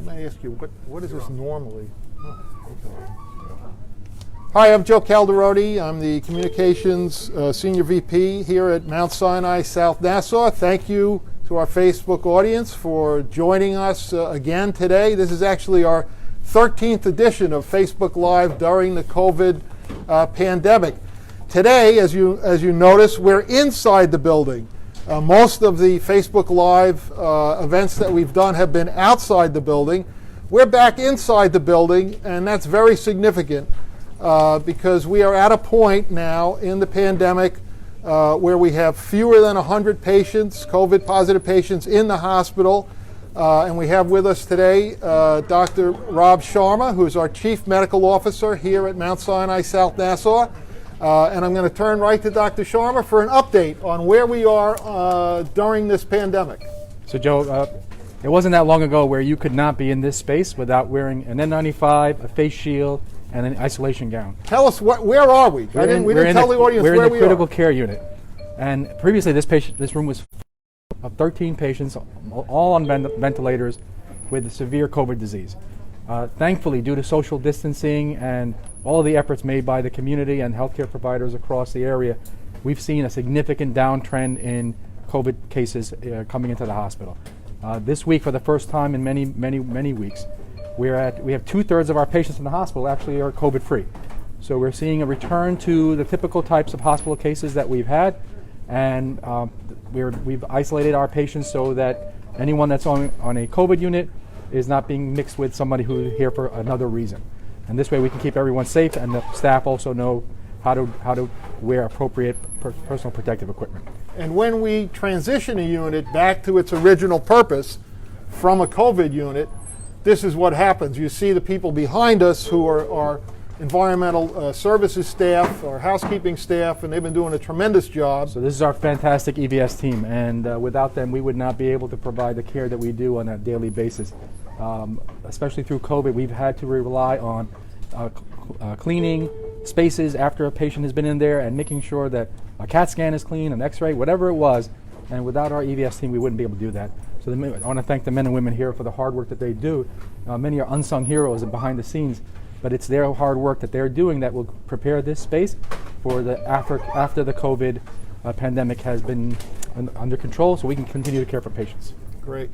Let me ask you, what is this normally? Hi, I'm Joe Calderoni. I'm the Communications Senior VP here at Mount Sinai South Nassau. Thank you to our Facebook audience for joining us again today. This is actually our 13th edition of Facebook Live during the COVID pandemic. Today, as you notice, we're inside the building. Most of the Facebook Live events that we've done have been outside the building. We're back inside the building, and that's very significant because we are at a point now in the pandemic where we have fewer than 100 patients, COVID-positive patients in the hospital. And we have with us today Dr. Rob Sharma, who's our Chief Medical Officer here at Mount Sinai South Nassau. And I'm going to turn right to Dr. Sharma for an update on where we are during this pandemic. So Joe, it wasn't that long ago where you could not be in this space without wearing an N95, a face shield, and an isolation gown. Tell us, where are we? We didn't tell the audience where we are. We're in the critical care unit. And previously this room was full of 13 patients, all on ventilators with severe COVID disease. Thankfully, due to social distancing and all of the efforts made by the community and healthcare providers across the area, we've seen a significant downtrend in COVID cases coming into the hospital. This week, for the first time in many weeks, we have 2/3 of our patients in the hospital actually are COVID-free. So we're seeing a return to the typical types of hospital cases that we've had, and we've isolated our patients so that anyone that's on a COVID unit is not being mixed with somebody who's here for another reason. And this way we can keep everyone safe, and the staff also know how to wear appropriate personal protective equipment. And when we transition a unit back to its original purpose from a COVID unit, this is what happens. You see the people behind us who are environmental services staff or housekeeping staff, and they've been doing a tremendous job. So this is our fantastic EVS team, and without them we would not be able to provide the care that we do on a daily basis. Especially through COVID, we've had to rely on cleaning spaces after a patient has been in there and making sure that a CAT scan is clean, an X-ray, whatever it was, and without our EVS team we wouldn't be able to do that. So I want to thank the men and women here for the hard work that they do. Many are unsung heroes and behind the scenes, but it's their hard work that they're doing that will prepare this space for the after the COVID pandemic has been under control, so we can continue to care for patients. Great.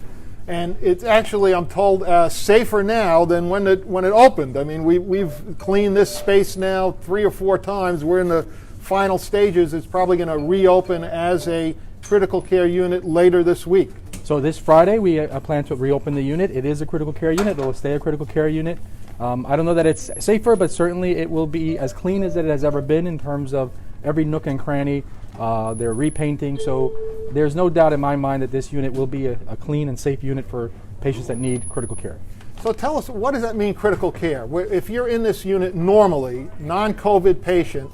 And it's actually, I'm told, safer now than when it opened. I mean, we've cleaned this space now 3 or 4 times. We're in the final stages. It's probably going to reopen as a critical care unit later this week. So this Friday, we plan to reopen the unit. It is a critical care unit. It will stay a critical care unit. I don't know that it's safer, but certainly it will be as clean as it has ever been in terms of every nook and cranny. They're repainting, so there's no doubt in my mind that this unit will be a clean and safe unit for patients that need critical care. So tell us, what does that mean, critical care? If you're in this unit normally, non-COVID patient,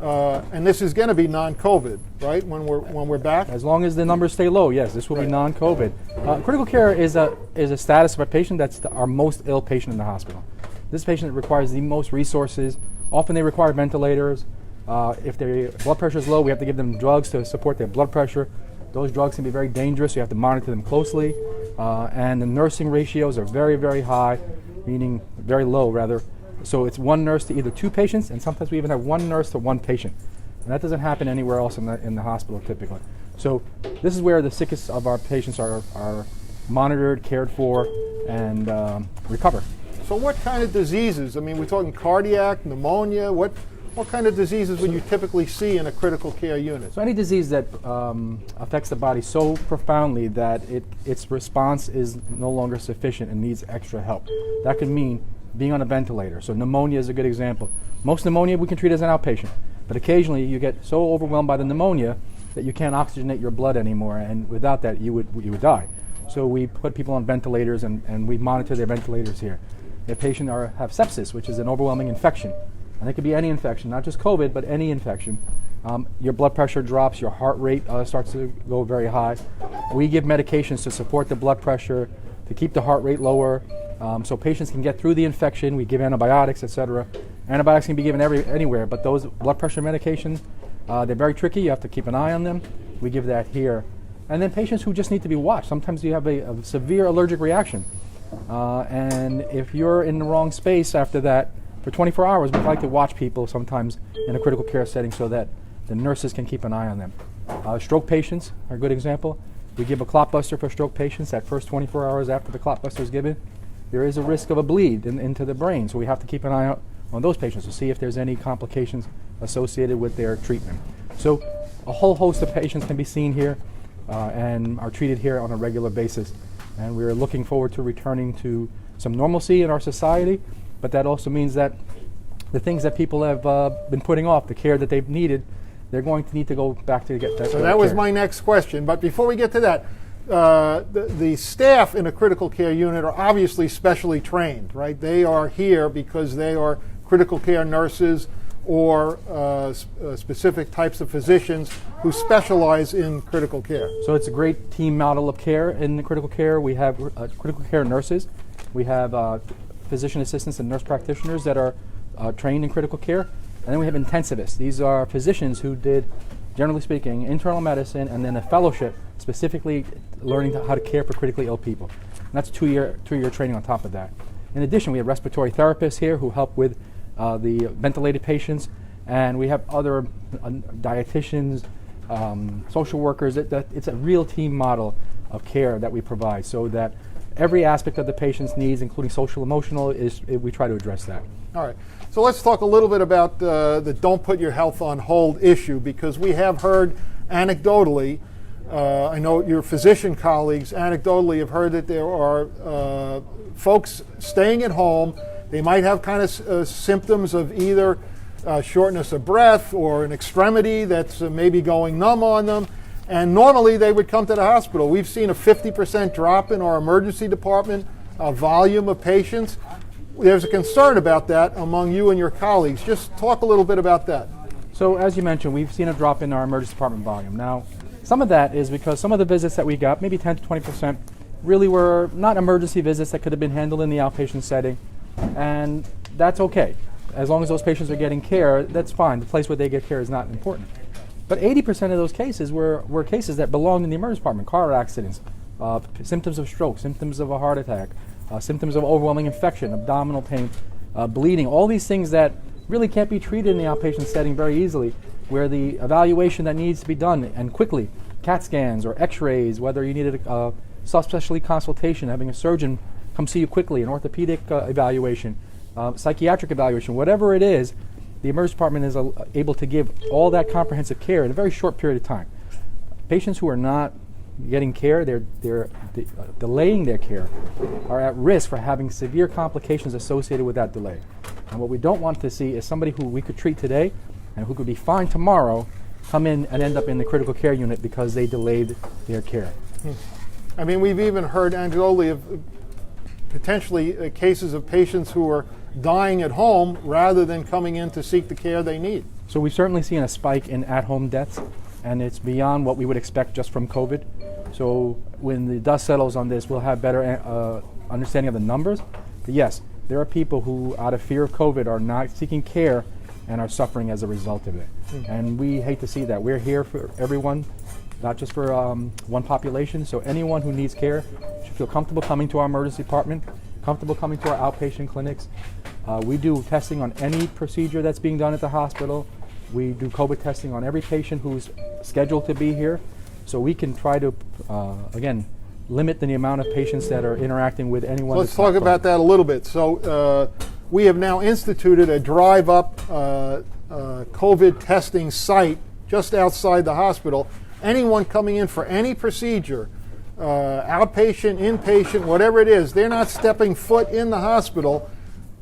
and this is going to be non-COVID, right, when we're back? As long as the numbers stay low, yes, this will be non-COVID. Critical care is a status of a patient that's our most ill patient in the hospital. This patient requires the most resources. Often they require ventilators. If their blood pressure is low, we have to give them drugs to support their blood pressure. Those drugs can be very dangerous, so you have to monitor them closely. And the nursing ratios are very, very high, meaning very low, rather. So it's 1 nurse to either 2 patients, and sometimes we even have 1 nurse to 1 patient. And that doesn't happen anywhere else in the hospital typically. So this is where the sickest of our patients are monitored, cared for, and recover. So what kind of diseases? I mean, we're talking cardiac, pneumonia, what kind of diseases would you typically see in a critical care unit? So any disease that affects the body so profoundly that its response is no longer sufficient and needs extra help. That could mean being on a ventilator. So pneumonia is a good example. Most pneumonia we can treat as an outpatient, but occasionally you get so overwhelmed by the pneumonia that you can't oxygenate your blood anymore, and without that you would die. So we put people on ventilators and we monitor their ventilators here. If patients have sepsis, which is an overwhelming infection, and it could be any infection, not just COVID, but any infection. Your blood pressure drops, your heart rate starts to go very high. We give medications to support the blood pressure, to keep the heart rate lower, so patients can get through the infection. We give antibiotics, etc. Antibiotics can be given anywhere, but those blood pressure medications, they're very tricky. You have to keep an eye on them. We give that here. And then patients who just need to be watched. Sometimes you have a severe allergic reaction. And if you're in the wrong space after that, for 24 hours, we like to watch people sometimes in a critical care setting so that the nurses can keep an eye on them. Stroke patients are a good example. We give a clot buster for stroke patients that first 24 hours after the clot buster is given. There is a risk of a bleed into the brain, so we have to keep an eye out on those patients to see if there's any complications associated with their treatment. So a whole host of patients can be seen here and are treated here on a regular basis. And we're looking forward to returning to some normalcy in our society, but that also means that the things that people have been putting off, the care that they've needed, they're going to need to go back to get that. So that was my next question. But before we get to that, the staff in a critical care unit are obviously specially trained, right? They are here because they are critical care nurses or specific types of physicians who specialize in critical care. So it's a great team model of care in the critical care. We have critical care nurses. We have physician assistants and nurse practitioners that are trained in critical care. And then we have intensivists. These are physicians who did, generally speaking, internal medicine and then a fellowship specifically learning how to care for critically ill people. And that's two-year training on top of that. In addition, we have respiratory therapists here who help with the ventilated patients, and we have other dietitians, social workers. It's a real team model of care that we provide so that every aspect of the patient's needs, including social emotional, we try to address that. All right. So let's talk a little bit about the don't put your health on hold issue, because we have heard anecdotally, I know your physician colleagues anecdotally have heard that there are folks staying at home. They might have kind of symptoms of either shortness of breath or an extremity that's maybe going numb on them. And normally they would come to the hospital. We've seen a 50% drop in our emergency department volume of patients. There's a concern about that among you and your colleagues. Just talk a little bit about that. So as you mentioned, we've seen a drop in our emergency department volume. Now, some of that is because some of the visits that we got, maybe 10 to 20%, really were not emergency visits that could have been handled in the outpatient setting. And that's okay. As long as those patients are getting care, that's fine. The place where they get care is not important. But 80% of those cases were cases that belonged in the emergency department: car accidents, symptoms of stroke, symptoms of a heart attack, symptoms of overwhelming infection, abdominal pain, bleeding, all these things that really can't be treated in the outpatient setting very easily, where the evaluation that needs to be done and quickly, CAT scans or x-rays, whether you needed a subspecialty consultation, having a surgeon come see you quickly, an orthopedic evaluation, psychiatric evaluation, whatever it is, the emergency department is able to give all that comprehensive care in a very short period of time. Patients who are not getting care, they're delaying their care, are at risk for having severe complications associated with that delay. And what we don't want to see is somebody who we could treat today and who could be fine tomorrow come in and end up in the critical care unit because they delayed their care. I mean, we've even heard anecdotally of potentially cases of patients who are dying at home rather than coming in to seek the care they need. So we've certainly seen a spike in at-home deaths, and it's beyond what we would expect just from COVID. So when the dust settles on this, we'll have better understanding of the numbers. But yes, there are people who, out of fear of COVID, are not seeking care and are suffering as a result of it. And we hate to see that. We're here for everyone, not just for one population. So anyone who needs care should feel comfortable coming to our emergency department, comfortable coming to our outpatient clinics. We do testing on any procedure that's being done at the hospital. We do COVID testing on every patient who's scheduled to be here. So we can try to, again, limit the amount of patients that are interacting with anyone. Let's talk about that a little bit. So we have now instituted a drive-up COVID testing site just outside the hospital. Anyone coming in for any procedure, outpatient, inpatient, whatever it is, they're not stepping foot in the hospital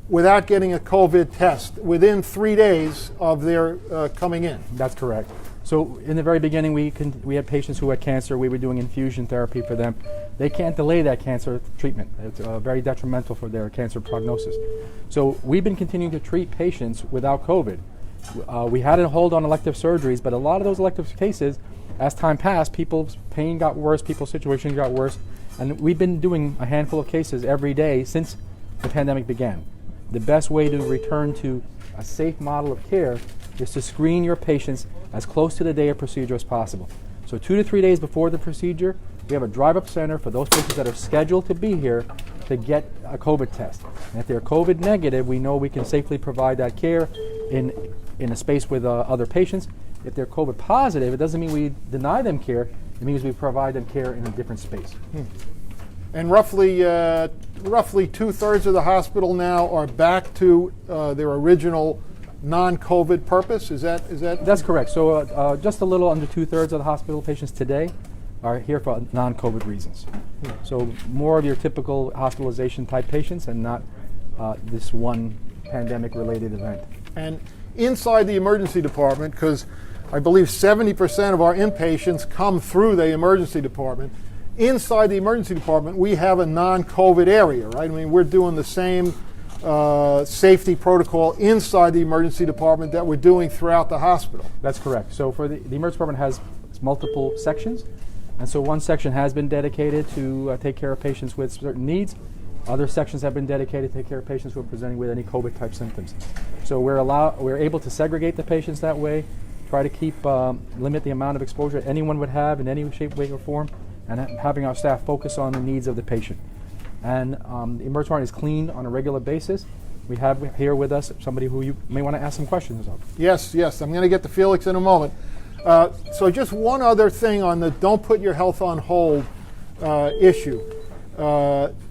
without getting a COVID test within 3 days of their coming in. That's correct. So in the very beginning, we had patients who had cancer. We were doing infusion therapy for them. They can't delay that cancer treatment. It's very detrimental for their cancer prognosis. So we've been continuing to treat patients without COVID. We had a hold on elective surgeries, but a lot of those elective cases, as time passed, people's pain got worse, people's situations got worse, and we've been doing a handful of cases every day since the pandemic began. The best way to return to a safe model of care is to screen your patients as close to the day of procedure as possible. So 2 to 3 days before the procedure, we have a drive-up center for those patients that are scheduled to be here to get a COVID test. And if they're COVID negative, we know we can safely provide that care in a space with other patients. If they're COVID positive, it doesn't mean we deny them care. It means we provide them care in a different space. And roughly 2/3 of the hospital now are back to their original non-COVID purpose. Is that? That's correct. So just a little under 2/3 of the hospital patients today are here for non-COVID reasons. So more of your typical hospitalization type patients and not this one pandemic-related event. And inside the emergency department, because I believe 70% of our inpatients come through the emergency department. Inside the emergency department, we have a non-COVID area, right? I mean, we're doing the same safety protocol inside the emergency department that we're doing throughout the hospital. That's correct. So for the emergency department has multiple sections, and so one section has been dedicated to take care of patients with certain needs. Other sections have been dedicated to take care of patients who are presenting with any COVID-type symptoms. So we're able to segregate the patients that way, try to limit the amount of exposure anyone would have in any shape, way, or form, and having our staff focus on the needs of the patient. And the emergency department is cleaned on a regular basis. We have here with us somebody who you may want to ask some questions of. Yes, I'm going to get to Felix in a moment. So just one other thing on the don't put your health on hold issue.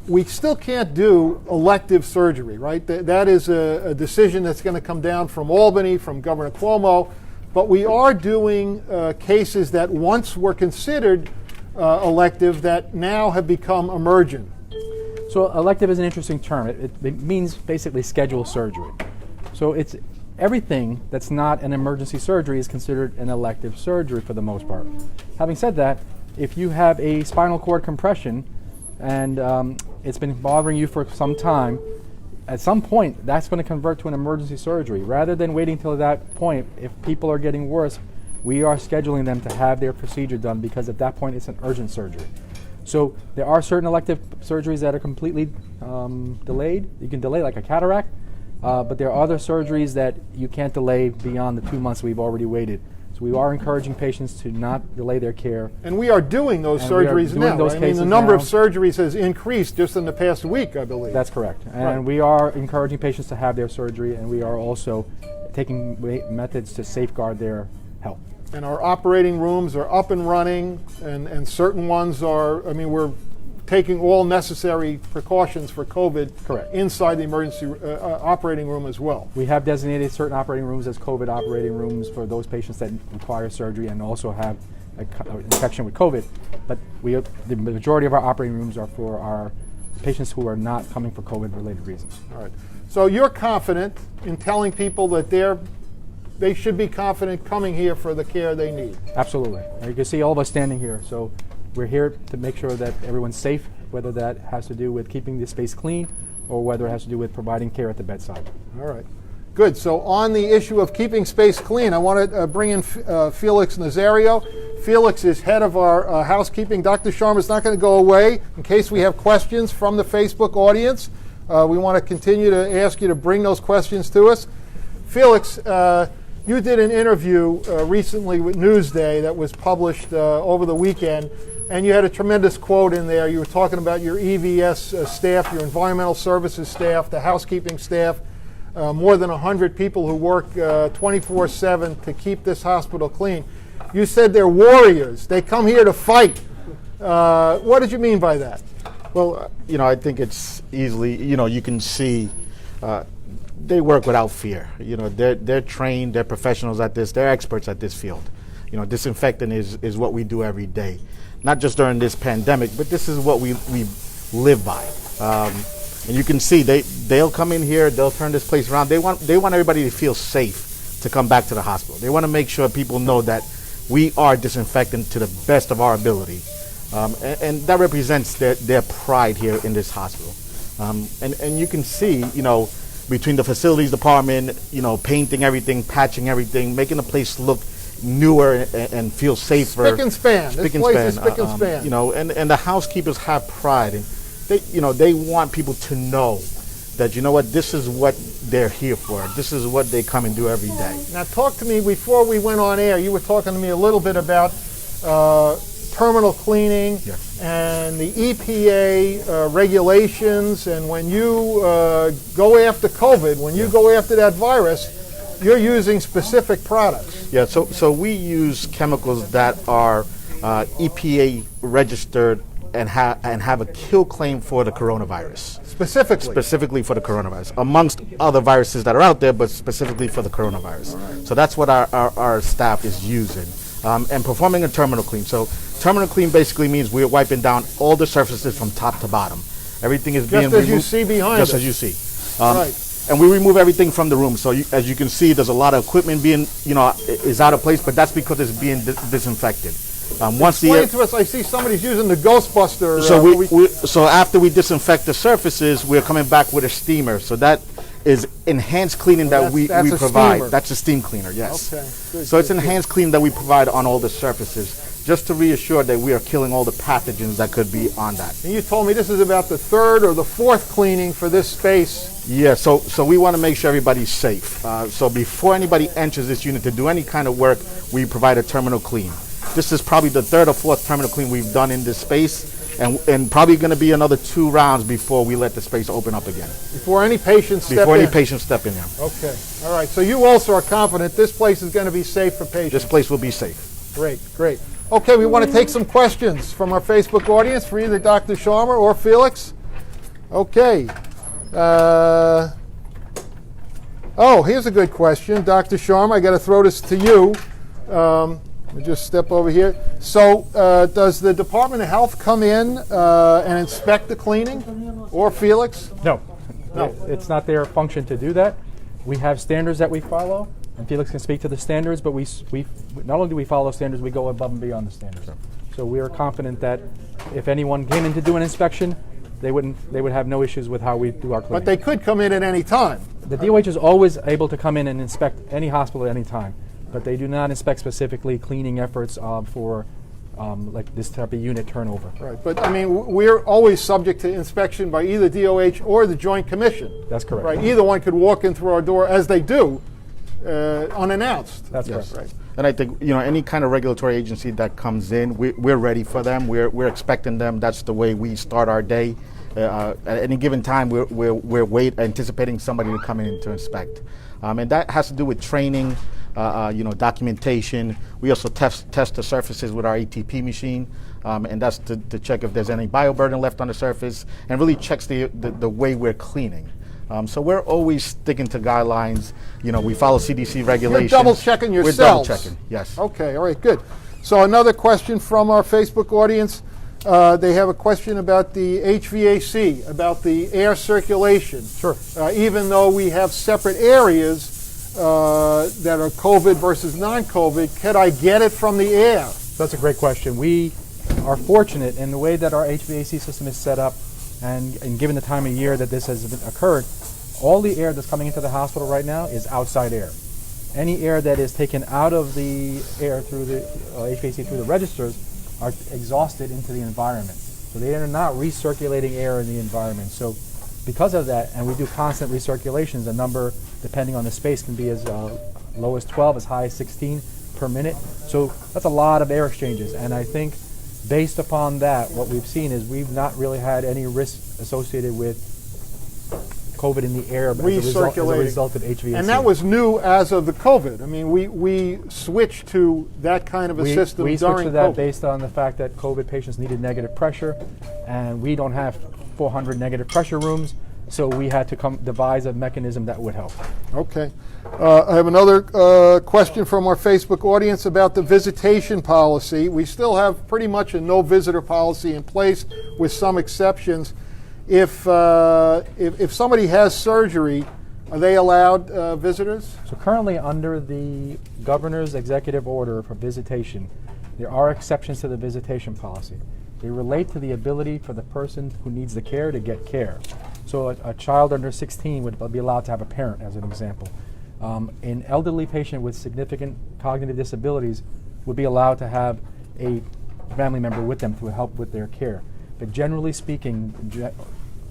We still can't do elective surgery, right? That is a decision that's going to come down from Albany, from Governor Cuomo. But we are doing cases that once were considered elective that now have become emergent. So elective is an interesting term. It means basically scheduled surgery. So it's everything that's not an emergency surgery is considered an elective surgery for the most part. Having said that, if you have a spinal cord compression and it's been bothering you for some time, at some point that's going to convert to an emergency surgery. Rather than waiting till that point, if people are getting worse, we are scheduling them to have their procedure done because at that point it's an urgent surgery. So there are certain elective surgeries that are completely delayed. You can delay like a cataract, but there are other surgeries that you can't delay beyond the 2 months we've already waited. So we are encouraging patients to not delay their care. And we are doing those surgeries now. I mean, the number of surgeries has increased just in the past week, I believe. That's correct. And we are encouraging patients to have their surgery, and we are also taking methods to safeguard their health. And our operating rooms are up and running, and certain ones are, I mean, we're taking all necessary precautions for COVID inside the emergency operating room as well. We have designated certain operating rooms as COVID operating rooms for those patients that require surgery and also have an infection with COVID. But the majority of our operating rooms are for our patients who are not coming for COVID-related reasons. All right. So you're confident in telling people that they should be confident coming here for the care they need? Absolutely. You can see all of us standing here. So we're here to make sure that everyone's safe, whether that has to do with keeping the space clean or whether it has to do with providing care at the bedside. All right. Good. So on the issue of keeping space clean, I want to bring in Felix Nazario. Felix is head of our housekeeping. Dr. Sharma is not going to go away. In case we have questions from the Facebook audience, we want to continue to ask you to bring those questions to us. Felix, you did an interview recently with Newsday that was published over the weekend, and you had a tremendous quote in there. You were talking about your EVS staff, your environmental services staff, the housekeeping staff, more than 100 people who work 24/7 to keep this hospital clean. You said they're warriors. They come here to fight. What did you mean by that? Well, I think it's easily, you can see they work without fear. They're trained, they're professionals at this, they're experts at this field. Disinfecting is what we do every day. Not just during this pandemic, but this is what we live by. And you can see they'll come in here, they'll turn this place around. They want everybody to feel safe to come back to the hospital. They want to make sure people know that we are disinfecting to the best of our ability. And that represents their pride here in this hospital. And you can see, between the facilities department, painting everything, patching everything, making the place look newer and feel safer. Spick and span. This place is spick and span. And the housekeepers have pride, and they want people to know that this is what they're here for. This is what they come and do every day. Now talk to me, before we went on air, you were talking to me a little bit about terminal cleaning Yes. and the EPA regulations, and when you go after COVID, when you go after that virus, you're using specific products. Yeah, so we use chemicals that are EPA registered and have a kill claim for the coronavirus. Specifically for the coronavirus, amongst other viruses that are out there, but specifically for the coronavirus. Right. So that's what our staff is using. And performing a terminal clean. So terminal clean basically means we're wiping down all the surfaces from top to bottom. Everything is being removed. Just as you see behind us. Just as you see. Right. And we remove everything from the room. So as you can see, there's a lot of equipment being, is out of place, but that's because it's being disinfected. Explain to us, I see somebody's using the Ghostbuster. So after we disinfect the surfaces, we're coming back with a steamer. So that is enhanced cleaning that we provide. Steamer. That's a steam cleaner, yes. Okay. Good, so it's enhanced cleaning that we provide on all the surfaces, just to reassure that we are killing all the pathogens that could be on that. And you told me this is about the third or the fourth cleaning for this space. Yeah, so we want to make sure everybody's safe. So before anybody enters this unit to do any kind of work, we provide a terminal clean. This is probably the third or fourth terminal clean we've done in this space, and probably going to be another 2 rounds before we let the space open up again. Before any patients step in? Before any patients step in there. Okay. All right. So you also are confident this place is going to be safe for patients? This place will be safe. Great, great. Okay, we want to take some questions from our Facebook audience for either Dr. Sharma or Felix. Okay. Here's a good question. Dr. Sharma, I got to throw this to you. Let me just step over here. So does the Department of Health come in and inspect the cleaning, or Felix? No. It's not their function to do that. We have standards that we follow, and Felix can speak to the standards, but we not only do we follow standards, we go above and beyond the standards. So we are confident that if anyone came in to do an inspection, they would have no issues with how we do our cleaning. But they could come in at any time. The DOH is always able to come in and inspect any hospital at any time, but they do not inspect specifically cleaning efforts for like this type of unit turnover. Right, but I mean, we're always subject to inspection by either DOH or the Joint Commission. That's correct. Right, either one could walk in through our door, as they do, unannounced. That's Yes. correct. Right. And I think any kind of regulatory agency that comes in, we're ready for them. We're expecting them. That's the way we start our day. At any given time, we're anticipating somebody to come in to inspect, and that has to do with training, documentation. We also test the surfaces with our ATP machine, and that's to check if there's any bioburden left on the surface, and really checks the way we're cleaning. So we're always sticking to guidelines. We follow CDC regulations. You're double checking yourselves. We're double checking, yes. Okay, all right, good. So another question from our Facebook audience. They have a question about the HVAC, about the air circulation. Sure. Even though we have separate areas that are COVID versus non-COVID, could I get it from the air? That's a great question. We are fortunate in the way that our HVAC system is set up, and given the time of year that this has occurred, all the air that's coming into the hospital right now is outside air. Any air that is taken out of the air through the HVAC through the registers are exhausted into the environment. So they are not recirculating air in the environment. So because of that, and we do constant recirculations, the number, depending on the space, can be as low as 12, as high as 16 per minute. So that's a lot of air exchanges. And I think based upon that, what we've seen is we've not really had any risk associated with COVID in the air as a result of HVAC. And that was new as of the COVID. I mean, we switched to that kind of a system we during switched to that COVID. based on the fact that COVID patients needed negative pressure, and we don't have 400 negative pressure rooms, so we had to devise a mechanism that would help. Okay. I have another question from our Facebook audience about the visitation policy. We still have pretty much a no visitor policy in place with some exceptions. If somebody has surgery, are they allowed visitors? So currently under the governor's executive order for visitation, there are exceptions to the visitation policy. They relate to the ability for the person who needs the care to get care. So a child under 16 would be allowed to have a parent, as an example. An elderly patient with significant cognitive disabilities would be allowed to have a family member with them to help with their care. But generally speaking,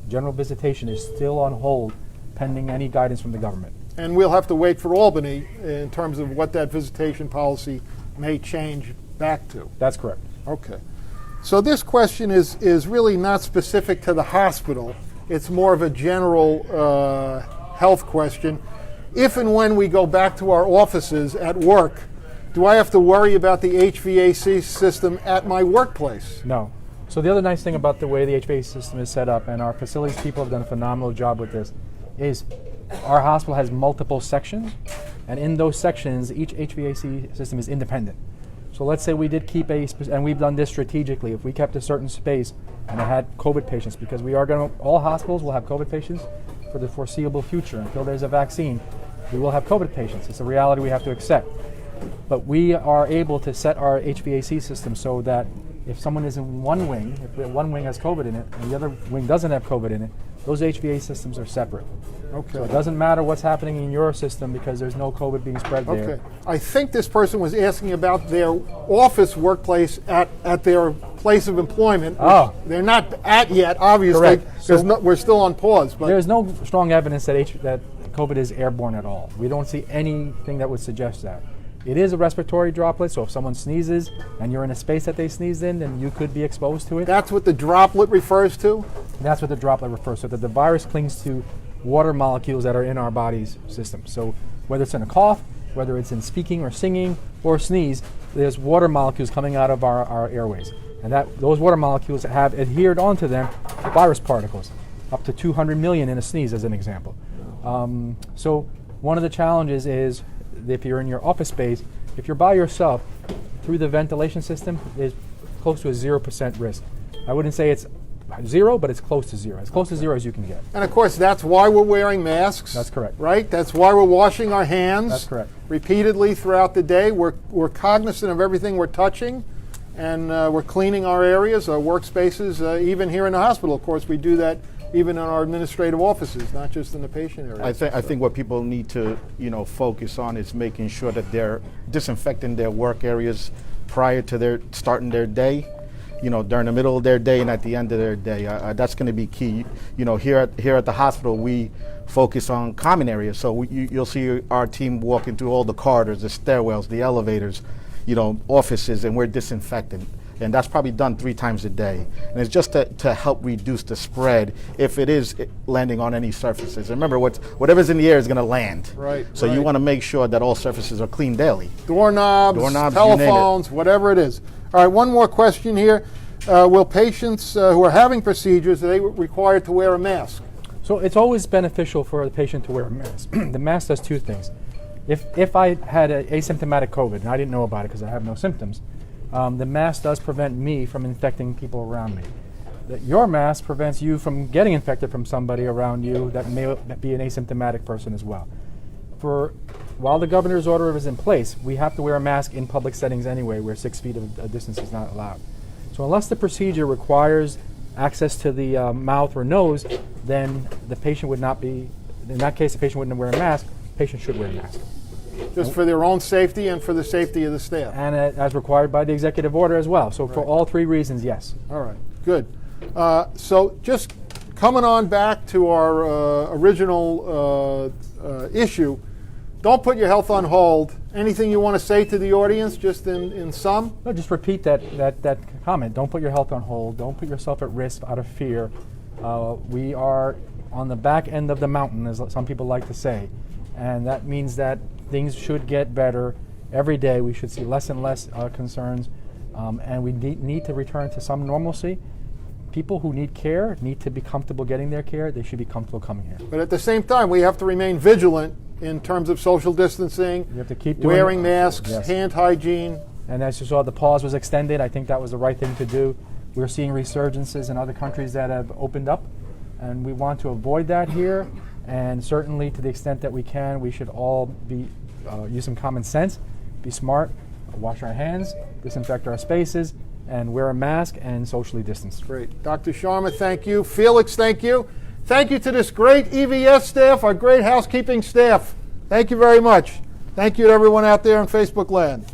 general visitation is still on hold pending any guidance from the government. And we'll have to wait for Albany in terms of what that visitation policy may change back to. That's correct. Okay. So this question is really not specific to the hospital. It's more of a general health question. If and when we go back to our offices at work, do I have to worry about the HVAC system at my workplace? No. So the other nice thing about the way the HVAC system is set up, and our facilities people have done a phenomenal job with this, is our hospital has multiple sections, and in those sections, each HVAC system is independent. So let's say we did keep and we've done this strategically, if we kept a certain space and it had COVID patients, because we are going to, all hospitals will have COVID patients for the foreseeable future. Until there's a vaccine, we will have COVID patients. It's a reality we have to accept. But we are able to set our HVAC system so that if someone is in one wing, if one wing has COVID in it and the other wing doesn't have COVID in it, those HVAC systems are separate. Okay. So it doesn't matter what's happening in your system because there's no COVID being spread there. Okay. I think this person was asking about their office workplace at their place of employment. Oh. They're not at yet, obviously, Correct. because we're still on pause. But there's no strong evidence that COVID is airborne at all. We don't see anything that would suggest that. It is a respiratory droplet, so if someone sneezes and you're in a space that they sneezed in, then you could be exposed to it. that's what the droplet refers to? That's what the droplet refers to, that the virus clings to water molecules that are in our body's system. So whether it's in a cough, whether it's in speaking or singing or sneeze, there's water molecules coming out of our airways. And those water molecules have adhered onto them virus particles, up to 200 million in a sneeze as an example. So one of the challenges is if you're in your office space, if you're by yourself, through the ventilation system, there's close to a 0% risk. I wouldn't say it's zero, but it's close to zero. As close to zero as you can get. And of course, that's why we're wearing masks. That's correct. Right? That's why we're washing our hands. That's correct. Repeatedly throughout the day. We're cognizant of everything we're touching, and we're cleaning our areas, our workspaces, even here in the hospital. Of course, we do that even in our administrative offices, not just in the patient area. I think what people need to focus on is making sure that they're disinfecting their work areas prior to their starting their day, during the middle of their day and at the end of their day. That's going to be key. Here at the hospital, we focus on common areas. So you'll see our team walking through all the corridors, the stairwells, the elevators, offices, and we're disinfecting. And that's probably done 3 times a day. And it's just to help reduce the spread if it is landing on any surfaces. Remember, whatever's in the air is going to land. Right. So you want to make sure that all surfaces are cleaned daily. Doorknobs, telephones, whatever it is. All right, one more question here. Will patients who are having procedures, are they required to wear a mask? So it's always beneficial for the patient to wear a mask. The mask does 2 things. If I had asymptomatic COVID and I didn't know about it because I have no symptoms, the mask does prevent me from infecting people around me. Your mask prevents you from getting infected from somebody around you that may be an asymptomatic person as well. While the governor's order is in place, we have to wear a mask in public settings anyway, where 6 feet of distance is not allowed. So unless the procedure requires access to the mouth or nose, then the patient would not be, in that case, the patient wouldn't wear a mask. The patient should wear a mask. Just for their own safety and for the safety of the staff. And as required by the executive order as well. So for all 3 reasons, yes. All right, good. So just coming on back to our original issue, don't put your health on hold. Anything you want to say to the audience, just in sum? No, just repeat that comment. Don't put your health on hold. Don't put yourself at risk out of fear. We are on the back end of the mountain, as some people like to say. And that means that things should get better every day. We should see less and less concerns, and we need to return to some normalcy. People who need care need to be comfortable getting their care. They should be comfortable coming here. But at the same time, we have to remain vigilant in terms of social distancing, You have to keep wearing masks, Yes. hand hygiene. And as you saw, the pause was extended. I think that was the right thing to do. We're seeing resurgences in other countries that have opened up, and we want to avoid that here. And certainly, to the extent that we can, we should all use some common sense, be smart, wash our hands, disinfect our spaces, and wear a mask and socially distance. Great. Dr. Sharma, thank you. Felix, thank you. Thank you to this great EVS staff, our great housekeeping staff. Thank you very much. Thank you to everyone out there in Facebook land.